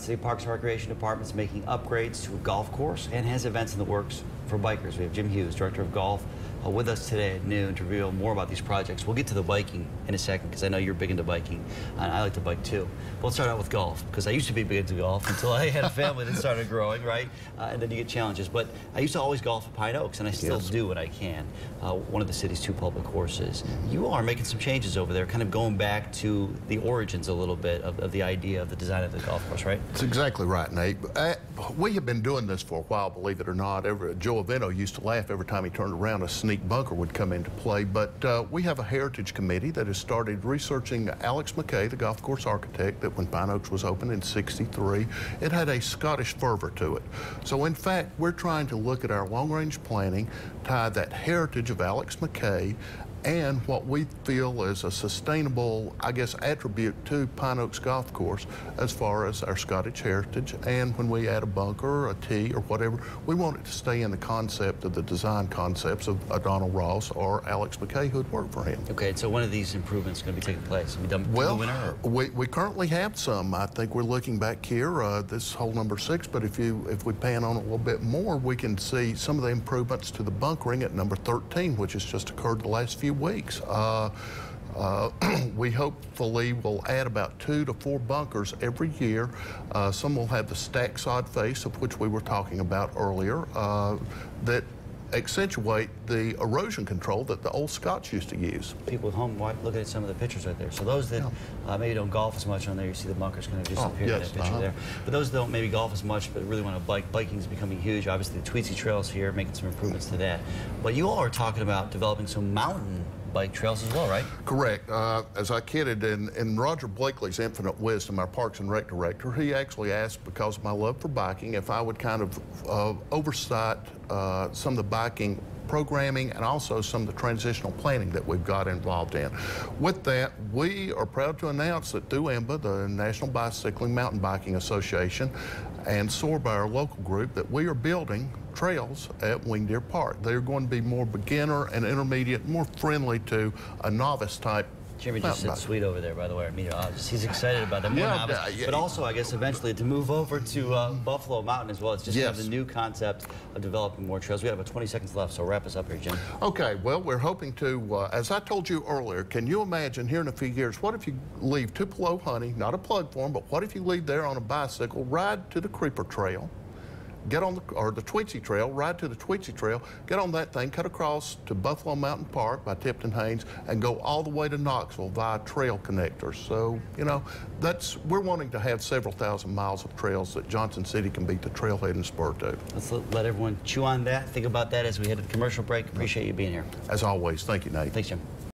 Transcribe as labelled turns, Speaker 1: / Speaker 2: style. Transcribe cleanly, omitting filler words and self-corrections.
Speaker 1: City Parks and Recreation Department is making upgrades to a golf course and has events in the works for bikers. We have Jim Hughes, Director of Golf, with us today at noon to reveal more about these projects. We'll get to the biking in a second because I know you're big into biking, and I like to bike too. But let's start out with golf because I used to be big into golf until I had a family that started growing, right? And then you get challenges. But I used to always golf at Pine Oaks, and I still do when I can. One of the city's 2 public courses. You are making some changes over there, kind of going back to the origins a little bit of the idea of the design of the golf course, right?
Speaker 2: That's exactly right, Nate. We have been doing this for a while, believe it or not. Joe Avento used to laugh every time he turned around, a sneak bunker would come into play. But we have a heritage committee that has started researching Alex McKay, the golf course architect, that when Pine Oaks was opened in '63, it had a Scottish fervor to it. So in fact, we're trying to look at our long-range planning, tie that heritage of Alex McKay and what we feel is a sustainable, I guess, attribute to Pine Oaks Golf Course as far as our Scottish heritage. And when we add a bunker, a tee, or whatever, we want it to stay in the concept of the design concepts of Donald Ross or Alex McKay, who had worked for him.
Speaker 1: Okay, so when are these improvements going to be taking place? Are we done
Speaker 2: well,
Speaker 1: the winter?
Speaker 2: We currently have some. I think we're looking back here, this is hole number 6, but if we pan on it a little bit more, we can see some of the improvements to the bunkering at number 13, which has just occurred the last few weeks. We hopefully will add about 2 to 4 bunkers every year. Some will have the stack sod face, of which we were talking about earlier, that accentuate the erosion control that the old Scots used to use.
Speaker 1: People at home look at some of the pictures right there. So those that maybe don't golf as much on there, you see the bunkers kind of just appear in that picture there. But those that don't maybe golf as much but really want to bike, biking is becoming huge. Obviously the Tweetsy trails here, making some improvements to that. But you all are talking about developing some mountain bike trails as well, right?
Speaker 2: Correct. As I kidded, in Roger Blakely's infinite wisdom, our Parks and Rec director, he actually asked, because of my love for biking, if I would kind of oversight some of the biking programming and also some of the transitional planning that we've got involved in. With that, we are proud to announce that through IMBA, the National Bicycling Mountain Biking Association, and SOAR by our local group, that we are building trails at Wingdeer Park. They're going to be more beginner and intermediate, more friendly to a novice type.
Speaker 1: Jimmy just said sweet over there, by the way, our meteorologist. He's excited about that. More novice, but also, I guess, eventually to move over to Buffalo Mountain as well. It's just kind of the new concept of developing more trails. We have about 20 seconds left, so wrap us up here, Jim.
Speaker 2: Okay, well, we're hoping to, as I told you earlier, can you imagine here in a few years, what if you leave Tupelo, Honey, not a plug for them, but what if you leave there on a bicycle, ride to the Creeper Trail, get on the Tweetsy Trail, ride to the Tweetsy Trail, get on that thing, cut across to Buffalo Mountain Park by Tipton Haynes, and go all the way to Knoxville via trail connectors. So, you know, we're wanting to have several thousand miles of trails that Johnson City can be the trailhead and spur to.
Speaker 1: Let's let everyone chew on that, think about that as we head to the commercial break. Appreciate you being here.
Speaker 2: As always, thank you, Nate.
Speaker 1: Thanks, Jim.